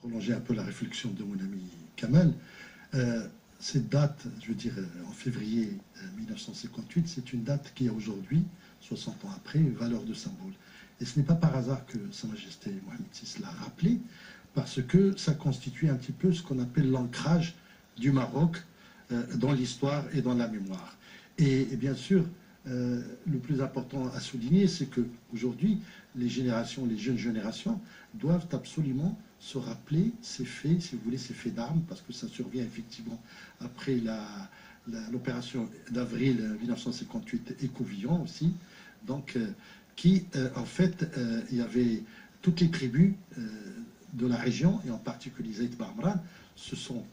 prolonger un peu la réflexion de mon ami Kamal. Cette date, je veux dire, en février 1958, c'est une date qui, aujourd'hui, 60 ans après, une valeur de symbole. Et ce n'est pas par hasard que Sa Majesté Mohamed VI l'a rappelé, parce que ça constitue un petit peu ce qu'on appelle l'ancrage du Maroc dans l'histoire et dans la mémoire. Et bien sûr, le plus important à souligner, c'est qu'aujourd'hui, les générations, les jeunes générations, doivent absolument se rappeler ces faits, si vous voulez, ces faits d'armes, parce que ça survient effectivement après l'opération d'avril 1958 et Couvillon aussi, donc qui, en fait, il y avait toutes les tribus de la région, et en particulier Zaïd Barmran, se sont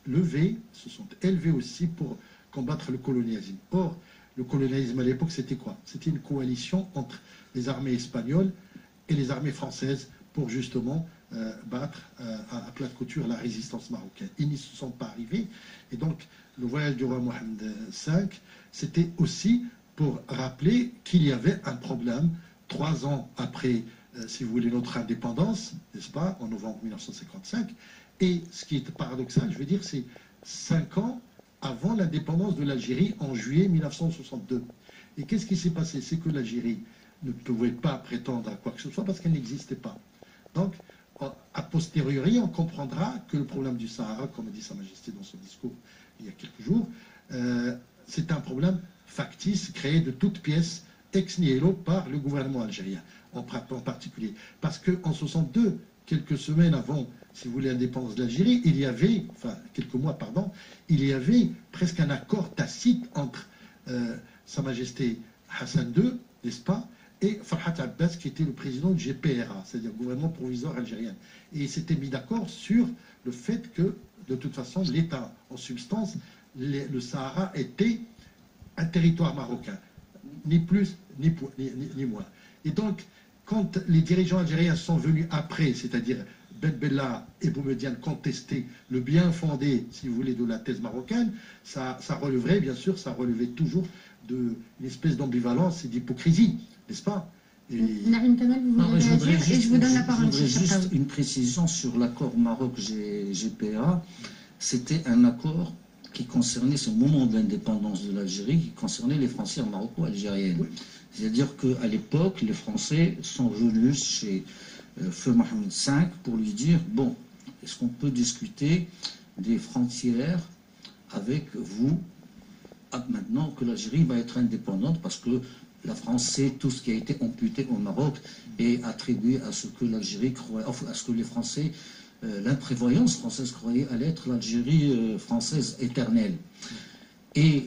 levées, se sont élevées aussi pour combattre le colonialisme. Or, le colonialisme à l'époque, c'était quoi? C'était une coalition entre les armées espagnoles et les armées françaises pour justement battre à plat de couture la résistance marocaine. Ils n'y se sont pas arrivés. Et donc, le voyage du roi Mohamed V, c'était aussi pour rappeler qu'il y avait un problème 3 ans après, si vous voulez, notre indépendance, n'est-ce pas, en novembre 1955. Et ce qui est paradoxal, je veux dire, c'est 5 ans avant l'indépendance de l'Algérie en juillet 1962. Et qu'est-ce qui s'est passé? C'est que l'Algérie ne pouvait pas prétendre à quoi que ce soit parce qu'elle n'existait pas. Donc, a posteriori, on comprendra que le problème du Sahara, comme a dit Sa Majesté dans son discours il y a quelques jours, c'est un problème factice créé de toutes pièces ex nihilo par le gouvernement algérien, en particulier. Parce qu'en 62, quelques semaines avant, si vous voulez, l'indépendance de l'Algérie, il y avait, enfin, quelques mois, pardon, il y avait presque un accord tacite entre Sa Majesté Hassan II, n'est-ce pas, et Farhat Abbas, qui était le président du GPRA, c'est-à-dire le gouvernement provisoire algérien. Et ils s'étaient mis d'accord sur le fait que, de toute façon, l'État, en substance, le Sahara était un territoire marocain, ni plus ni moins. Et donc, quand les dirigeants algériens sont venus après, c'est-à-dire Ben Bella et Boumedienne, contester le bien fondé, si vous voulez, de la thèse marocaine, ça releverait, bien sûr, ça relevait toujours d'une espèce d'ambivalence et d'hypocrisie, n'est-ce pas? Naïm Kamal, vous voulez réagir et je vous donne la parole. Je voudrais juste une précision sur l'accord Maroc-GPA. C'était un accord qui concernait, ce moment de l'indépendance de l'Algérie, qui concernait les frontières maroco-algériennes. Oui. C'est-à-dire qu'à l'époque, les Français sont venus chez Feu Mohamed V pour lui dire, bon, est-ce qu'on peut discuter des frontières avec vous maintenant que l'Algérie va être indépendante, parce que la France sait tout ce qui a été amputé au Maroc et attribué à ce que l'Algérie croyait, enfin, à ce que les Français, l'imprévoyance française croyait allait être l'Algérie française éternelle. Et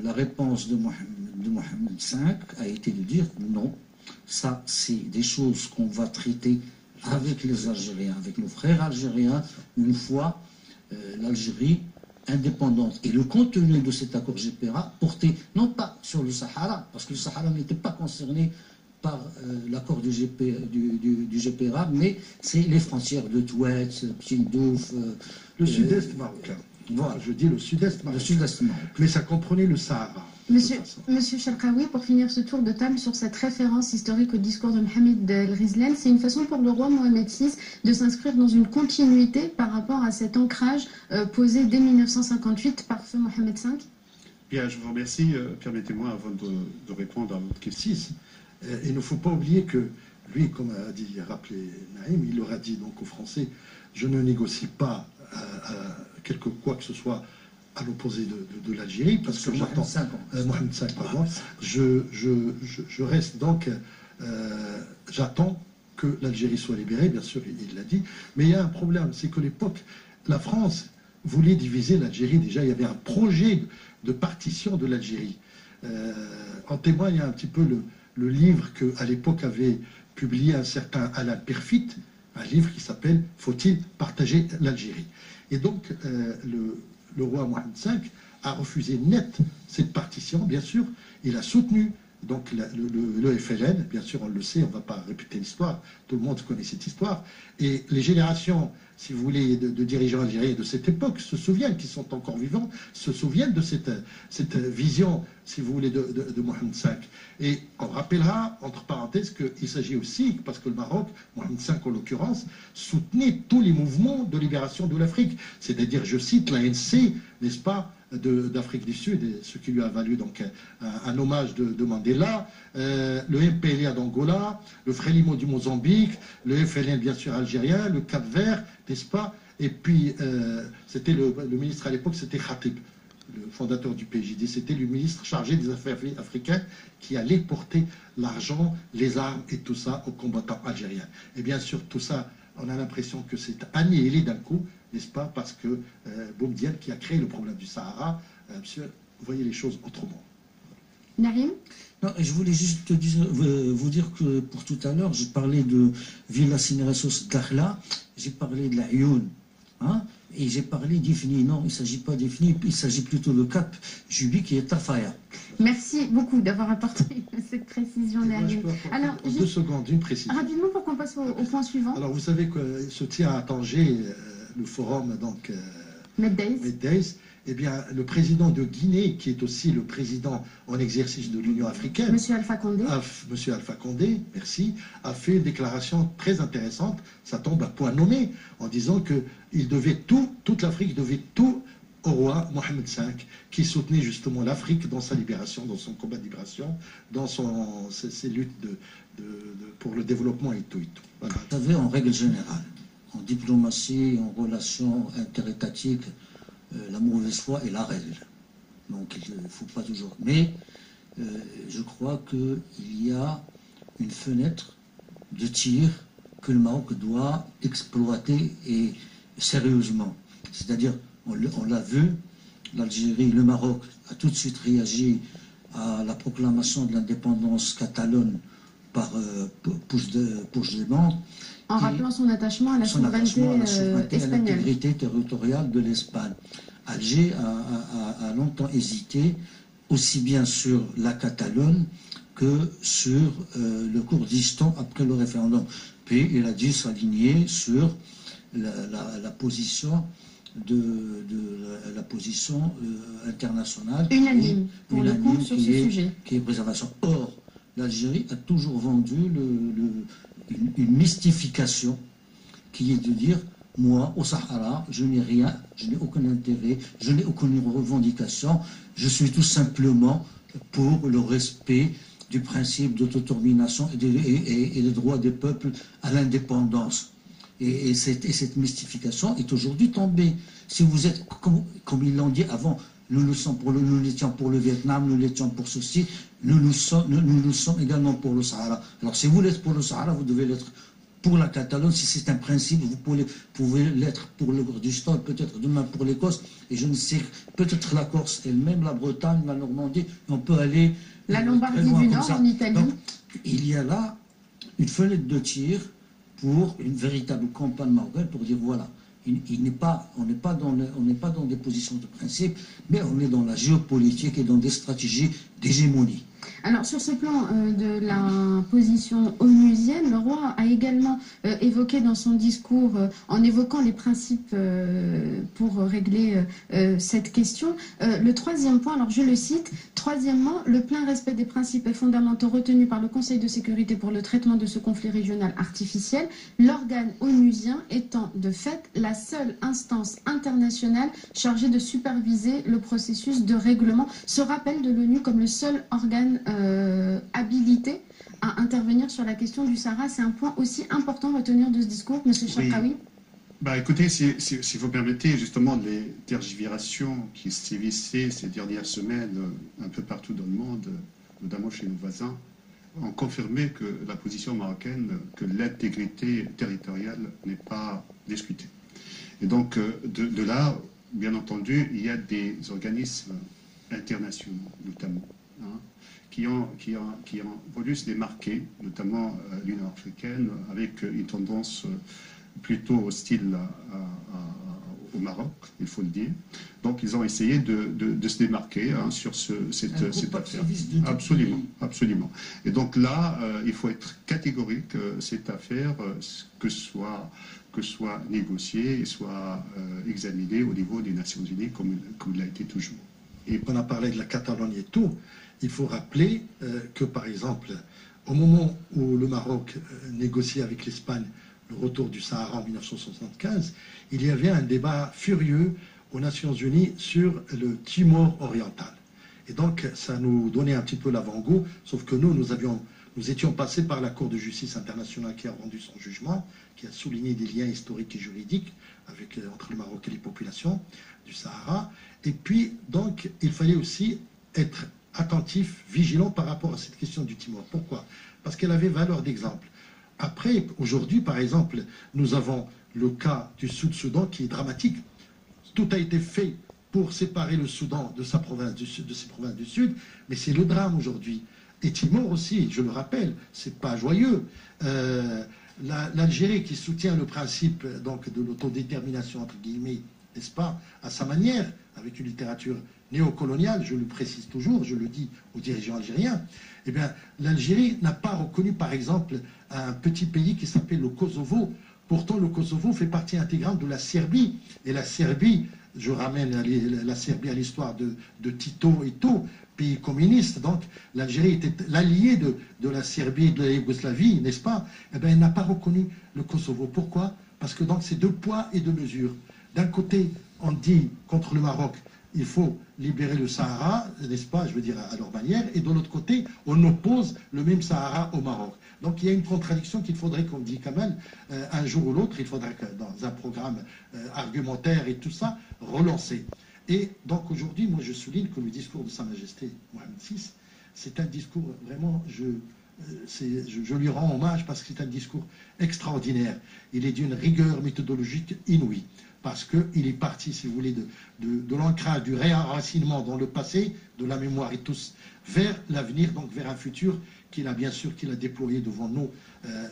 la réponse de Mohamed V a été de dire non, ça c'est des choses qu'on va traiter avec les Algériens, avec nos frères algériens, une fois l'Algérie indépendante. Et le contenu de cet accord GPA portait non pas sur le Sahara, parce que le Sahara n'était pas concerné par l'accord du GPA, mais c'est les frontières de Touet, Tindouf, le sud-est marocain. Voilà, je dis le sud-est marocain. Mais ça comprenait le Sahara. Monsieur Chalkaoui, pour finir ce tour de table sur cette référence historique au discours de Mohamed El-Ghizlane, c'est une façon pour le roi Mohamed VI de s'inscrire dans une continuité par rapport à cet ancrage posé dès 1958 par feu Mohamed V? Bien, je vous remercie. Permettez-moi, avant de répondre à votre question. Il ne faut pas oublier que lui, comme a rappelé Naïm, il leur a dit donc aux Français, je ne négocie pas quoi que ce soit à l'opposé de l'Algérie, parce que j'attends Mohamed V, pardon, je reste donc, j'attends que l'Algérie soit libérée, bien sûr, il l'a dit, mais il y a un problème, c'est que l'époque, la France voulait diviser l'Algérie, déjà il y avait un projet de partition de l'Algérie. En témoigne un petit peu le livre qu'à l'époque avait publié un certain Alain Perfit, un livre qui s'appelle « Faut-il partager l'Algérie ?» Et donc, le roi Mohamed V a refusé net cette partition, bien sûr. Il a soutenu donc le FLN, bien sûr, on le sait, on ne va pas répéter l'histoire, tout le monde connaît cette histoire. Et les générations, si vous voulez, de dirigeants algériens de cette époque se souviennent, qui sont encore vivants, se souviennent de cette vision, si vous voulez, de Mohamed V. Et on rappellera, entre parenthèses, qu'il s'agit aussi, parce que le Maroc, Mohamed V en l'occurrence, soutenait tous les mouvements de libération de l'Afrique. C'est-à-dire, je cite l'ANC, n'est-ce pas, d'Afrique du Sud, et ce qui lui a valu donc un hommage de Mandela, le MPLA d'Angola, le Frélimo du Mozambique, le FLN bien sûr algérien, le Cap-Vert, n'est-ce pas? Et puis c'était le ministre à l'époque, c'était Khatib, le fondateur du PJD, c'était le ministre chargé des affaires africaines qui allait porter l'argent, les armes et tout ça aux combattants algériens. Et bien sûr tout ça, on a l'impression que c'est annihilé d'un coup, n'est-ce pas, parce que Bob Diagne qui a créé le problème du Sahara, monsieur, vous voyez les choses autrement. Narim? Non, je voulais juste vous dire que pour tout à l'heure, j'ai parlé de Villa Cineresos Dakhla, j'ai parlé de la Youn, hein, et j'ai parlé d'Ifni. Non, il ne s'agit pas d'Ifni, il s'agit plutôt de Cap Jubi qui est Tafaya. Merci beaucoup d'avoir apporté cette précision, Narim. Alors, en 2 secondes, une précision. Rapidement pour qu'on passe au point suivant. Alors, vous savez que se tient à Tanger le forum, donc, Meddays. Eh bien, le président de Guinée, qui est aussi le président en exercice de l'Union africaine, Monsieur Alpha Condé. Monsieur Alpha Condé, merci, a fait une déclaration très intéressante, ça tombe à point nommé, en disant qu'il devait toute l'Afrique devait tout au roi Mohamed V, qui soutenait justement l'Afrique dans sa libération, dans son combat de libération, dans ses luttes pour le développement et tout. Voilà. Vous savez, en règle générale, en diplomatie, en relations interétatiques, la mauvaise foi est la règle. Donc il ne faut pas toujours. Mais je crois qu'il y a une fenêtre de tir que le Maroc doit exploiter et sérieusement. C'est-à-dire, on l'a vu, l'Algérie, le Maroc a tout de suite réagi à la proclamation de l'indépendance catalane par Puigdemont. En rappelant son attachement à la souveraineté et à espagnole. l'intégrité territoriale de l'Espagne. Alger a longtemps hésité, aussi bien sur la Catalogne que sur le Kurdistan après le référendum. Puis il a dû s'aligner sur la position internationale unanime pour le coup sur ce sujet. Qui est préservation. Or, l'Algérie a toujours vendu une mystification qui est de dire, moi, au Sahara, je n'ai rien, je n'ai aucun intérêt, je n'ai aucune revendication, je suis tout simplement pour le respect du principe d'autodétermination et le droit des peuples à l'indépendance. Et cette mystification est aujourd'hui tombée. Si vous êtes, comme ils l'ont dit avant, nous l'étions pour le Vietnam, nous l'étions pour ceci, nous le sommes également pour le Sahara. Alors si vous l'êtes pour le Sahara, vous devez l'être pour la Catalogne. Si c'est un principe, vous pouvez l'être pour le Kurdistan, peut-être demain pour l'Écosse, et je ne sais, peut-être la Corse elle-même, la Bretagne, la Normandie, on peut aller... La Lombardie du Nord, en Italie. Donc, il y a là une fenêtre de tir pour une véritable campagne marocaine pour dire voilà, on n'est pas dans des positions de principe, mais on est dans la géopolitique et dans des stratégies d'hégémonie. Alors sur ce plan de la position onusienne, le roi a également évoqué dans son discours, en évoquant les principes pour régler cette question, le 3e point, alors je le cite, troisièmement, le plein respect des principes fondamentaux retenus par le Conseil de sécurité pour le traitement de ce conflit régional artificiel, l'organe onusien étant de fait la seule instance internationale chargée de superviser le processus de règlement, se rappelle de l'ONU comme le seul organe habilité à intervenir sur la question du Sahara. C'est un point aussi important à retenir de ce discours, M. Cherkaoui. Bah, écoutez, si vous permettez, justement, les tergiversations qui sévissaient ces dernières semaines un peu partout dans le monde, notamment chez nos voisins, ont confirmé que la position marocaine, que l'intégrité territoriale n'est pas discutée. Et donc, de là, bien entendu, il y a des organismes internationaux, notamment, hein, qui ont voulu se démarquer, notamment l'Union africaine, avec une tendance plutôt hostile au Maroc, il faut le dire. Donc ils ont essayé de se démarquer sur cette affaire. Absolument, absolument. Et donc là, il faut être catégorique, cette affaire, que soit négociée et soit examinée au niveau des Nations Unies comme il l'a été toujours. Et on a parlé de la Catalogne et tout, il faut rappeler que par exemple, au moment où le Maroc négociait avec l'Espagne le retour du Sahara en 1975, il y avait un débat furieux aux Nations Unies sur le Timor oriental. Et donc, ça nous donnait un petit peu l'avant-goût, sauf que nous étions passés par la Cour de justice internationale qui a rendu son jugement, qui a souligné des liens historiques et juridiques entre le Maroc et les populations du Sahara. Et puis, donc, il fallait aussi être attentif, vigilant par rapport à cette question du Timor. Pourquoi? Parce qu'elle avait valeur d'exemple. Après, aujourd'hui, par exemple, nous avons le cas du Sud-Soudan qui est dramatique. Tout a été fait pour séparer le Soudan de ses provinces du Sud, mais c'est le drame aujourd'hui. Et Timor aussi, je le rappelle, c'est pas joyeux. L'Algérie qui soutient le principe donc, de l'autodétermination, entre guillemets, n'est-ce pas, à sa manière, avec une littérature néocoloniale, je le précise toujours, je le dis aux dirigeants algériens, eh bien, l'Algérie n'a pas reconnu, par exemple, un petit pays qui s'appelle le Kosovo. Pourtant, le Kosovo fait partie intégrante de la Serbie. Et la Serbie, je ramène la Serbie à l'histoire de Tito et tout, pays communiste. Donc, l'Algérie était l'allié de la Serbie et de la Yougoslavie, n'est-ce pas? Eh bien, elle n'a pas reconnu le Kosovo. Pourquoi? Parce que donc, c'est deux poids et deux mesures. D'un côté, on dit contre le Maroc, il faut libérer le Sahara, n'est-ce pas, je veux dire, à leur manière, et de l'autre côté, on oppose le même Sahara au Maroc. Donc il y a une contradiction qu'il faudrait, comme dit Kamal, un jour ou l'autre, il faudrait que dans un programme argumentaire et tout ça, relancer. Et donc aujourd'hui, moi je souligne que le discours de Sa Majesté Mohamed VI, c'est un discours vraiment, je lui rends hommage parce que c'est un discours extraordinaire. Il est d'une rigueur méthodologique inouïe. Parce qu'il est parti, si vous voulez, de l'ancrage, du réenracinement dans le passé, de la mémoire et tous, vers l'avenir, donc vers un futur qu'il a bien sûr qu'il a déployé devant nous,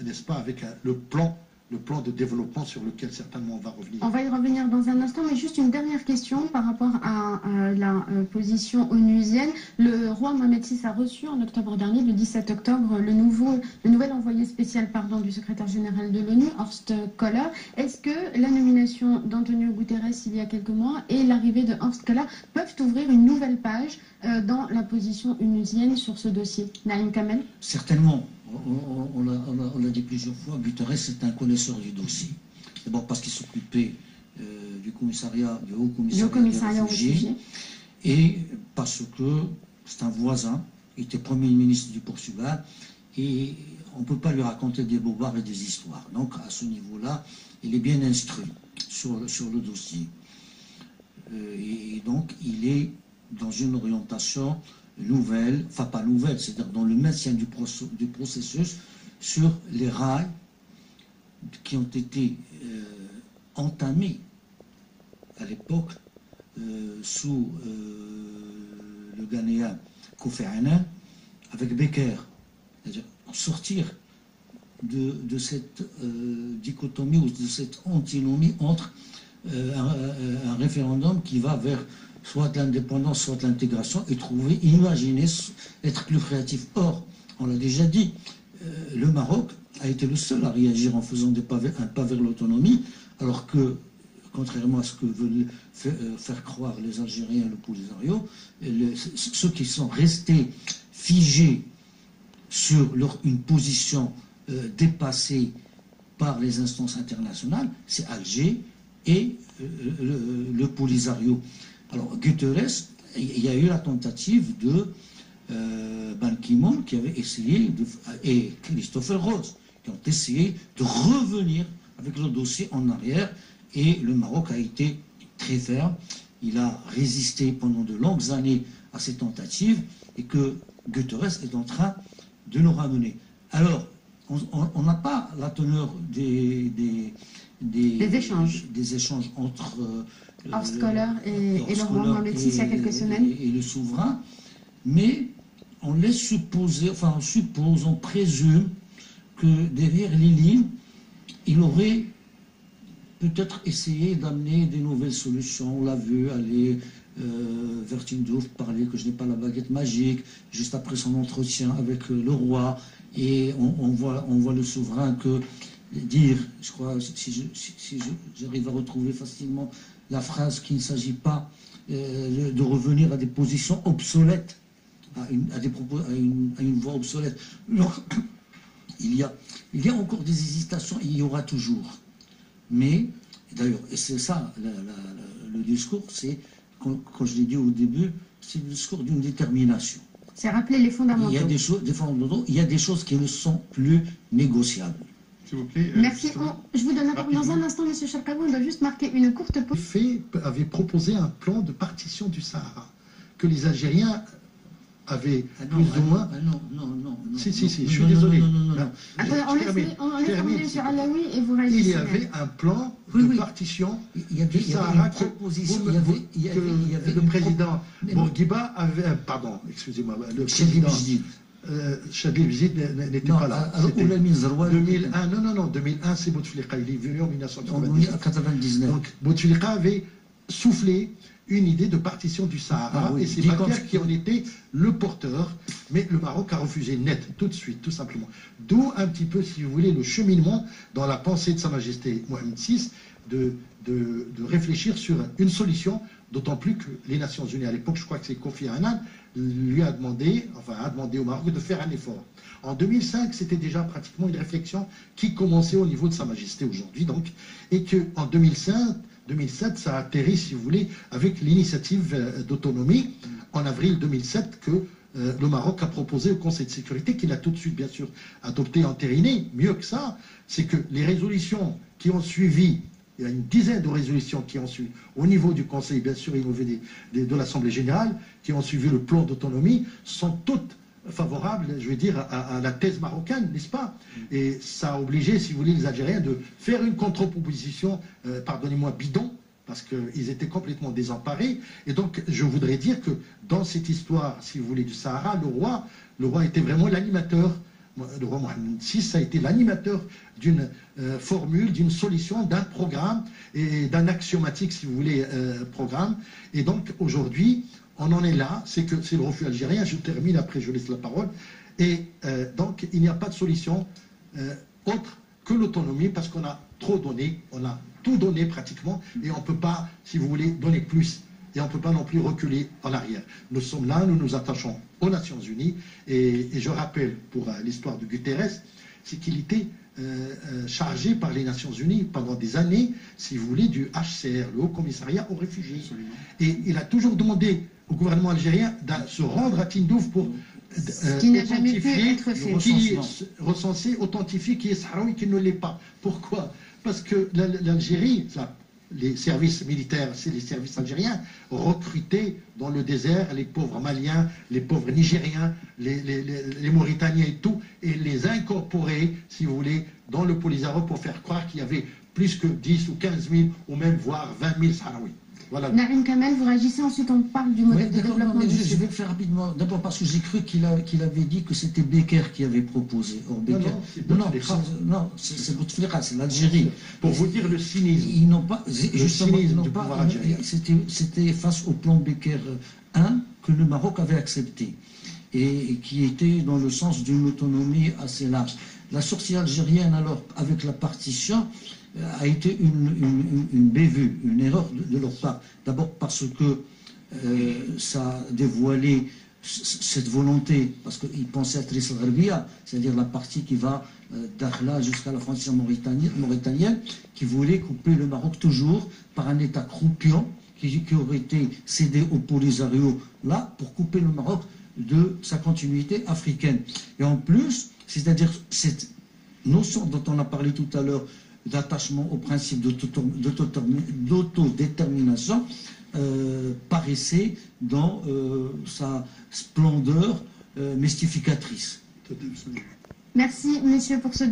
n'est-ce pas, avec le plan de développement sur lequel certainement on va revenir. On va y revenir dans un instant, mais juste une dernière question par rapport à la position onusienne. Le roi Mohamed VI a reçu en octobre dernier, le 17 octobre, le nouvel envoyé spécial du secrétaire général de l'ONU, Horst Köhler. Est-ce que la nomination d'Antonio Guterres il y a quelques mois et l'arrivée de Horst Köhler peuvent ouvrir une nouvelle page dans la position onusienne sur ce dossier? Naïm Kamel? Certainement. On l'a dit plusieurs fois, Guterres est un connaisseur du dossier. D'abord parce qu'il s'occupait du Haut Commissariat aux réfugiés, et parce que c'est un voisin, il était Premier ministre du Portugal, et on ne peut pas lui raconter des bobards et des histoires. Donc à ce niveau-là, il est bien instruit sur le dossier. Et donc il est dans une orientation nouvelle, enfin pas nouvelle, c'est-à-dire dans le maintien du processus sur les rails qui ont été entamés à l'époque sous le Ghanéen Kofi Annan avec Becker, c'est-à-dire sortir de cette dichotomie ou de cette antinomie entre un référendum qui va vers soit l'indépendance, soit l'intégration, et imaginer, être plus créatif. Or, on l'a déjà dit, le Maroc a été le seul à réagir en faisant un pas vers l'autonomie, alors que, contrairement à ce que veulent faire croire les Algériens et le Polisario, ceux qui sont restés figés sur une position dépassée par les instances internationales, c'est Alger et le Polisario. Alors, Guterres, il y a eu la tentative de Ban Ki-moon qui avait essayé, et Christopher Rose, qui ont essayé de revenir avec le dossier en arrière, et le Maroc a été très ferme. Il a résisté pendant de longues années à ces tentatives, et que Guterres est en train de le ramener. Alors, on n'a pas la teneur des échanges entre Horst Köhler et le roi Mohamed VI il y a quelques semaines. Et le souverain, mais on laisse supposer, enfin on suppose, on présume que derrière les lignes, il aurait peut-être essayer d'amener des nouvelles solutions. On l'a vu aller vers Tindouf, parler que je n'ai pas la baguette magique, juste après son entretien avec le roi. Et on voit le souverain dire, je crois, si j'arrive à retrouver facilement la phrase, qu'il ne s'agit pas de revenir à des positions obsolètes, à une voie obsolète. Donc, il y a encore des hésitations, il y aura toujours. Mais, d'ailleurs, et c'est ça, le discours, c'est, comme je l'ai dit au début, c'est le discours d'une détermination. C'est rappeler les fondamentaux. Il y a des choses qui ne sont plus négociables. S'il vous plaît. Merci. Je vous donne la parole dans un instant, M. Cherkaoui. On doit juste marquer une courte pause. Avait proposé un plan de partition du Sahara que les Algériens avaient plus ou moins. Non. Si, je suis désolé. On laisse terminer M. Alaoui et vous réagissez. Il y avait un plan de partition du Sahara que le président Bourguiba avait. Pardon, excusez-moi. Le président Chadli Vizid n'était pas là. 2001, non, 2001 c'est Bouteflika, il est venu en 1999. Donc Bouteflika avait soufflé une idée de partition du Sahara, et c'est Baker qui en était le porteur, mais le Maroc a refusé net, tout de suite, tout simplement. D'où un petit peu, si vous voulez, le cheminement dans la pensée de Sa Majesté Mohamed VI de réfléchir sur une solution, d'autant plus que les Nations Unies, à l'époque, je crois que c'est Kofi Annan, lui a demandé au Maroc de faire un effort. En 2005, c'était déjà pratiquement une réflexion qui commençait au niveau de Sa Majesté aujourd'hui, donc, et qu'en 2007, ça a atterri, si vous voulez, avec l'initiative d'autonomie en avril 2007 que le Maroc a proposé au Conseil de sécurité, qu'il a tout de suite, bien sûr, adopté, entériné. Mieux que ça, c'est que les résolutions qui ont suivi, il y a une dizaine de résolutions qui ont suivi, au niveau du Conseil, bien sûr, et au niveau de l'Assemblée générale, qui ont suivi le plan d'autonomie, sont toutes favorables, je veux dire, à la thèse marocaine, n'est-ce pas? Et ça a obligé, si vous voulez, les Algériens de faire une contre-proposition, pardonnez-moi, bidon, parce qu'ils étaient complètement désemparés. Et donc, je voudrais dire que dans cette histoire, si vous voulez, du Sahara, le roi était vraiment l'animateur. Le roi Mohamed VI a été l'animateur d'une formule, d'une solution, d'un programme et d'un axiomatique, si vous voulez, programme. Et donc, aujourd'hui, on en est là, c'est le refus algérien. Je termine, après je laisse la parole. Et donc, il n'y a pas de solution autre que l'autonomie, parce qu'on a trop donné, on a tout donné pratiquement, et on ne peut pas, si vous voulez, donner plus. Et on ne peut pas non plus reculer en arrière. Nous sommes là, nous nous attachons aux Nations Unies, et je rappelle, pour l'histoire de Guterres, c'est qu'il était chargé par les Nations Unies pendant des années, si vous voulez, du HCR, le Haut Commissariat aux réfugiés. Absolument. Et il a toujours demandé au gouvernement algérien de se rendre à Tindouf pour qui n'a jamais pu être fait. Recenser, authentifier qui est sahraoui, qui ne l'est pas. Pourquoi? Parce que l'Algérie, les services militaires, c'est les services algériens, recrutaient dans le désert les pauvres Maliens, les pauvres Nigériens, les Mauritaniens et tout, et les incorporaient, si vous voulez, dans le Polisario pour faire croire qu'il y avait plus que 10 ou 15 000, ou même voire 20 000 Sahraouis. Voilà. Naïm Kamel, vous réagissez, ensuite on parle du modèle de développement du Sud. Je vais le faire rapidement, d'abord parce que j'ai cru qu'il avait dit que c'était Becker qui avait proposé. Or, Becker, non, c'est Bouteflika, c'est l'Algérie. Pour vous dire le cynisme. Ils n'ont pas, justement, c'était face au plan Becker 1 que le Maroc avait accepté et qui était dans le sens d'une autonomie assez large. La sortie algérienne, alors, avec la partition, a été une bévue, une erreur de leur part. D'abord parce que ça a dévoilé cette volonté, parce qu'ils pensaient à Tris al-Gharbia, c'est-à-dire la partie qui va d'Akhla jusqu'à la frontière mauritanienne, qui voulait couper le Maroc toujours par un État croupion qui aurait été cédé au Polisario, là, pour couper le Maroc de sa continuité africaine. Et en plus, c'est-à-dire cette notion dont on a parlé tout à l'heure, d'attachement au principe d'autodétermination, paraissait dans sa splendeur mystificatrice. Merci, monsieur, pour ce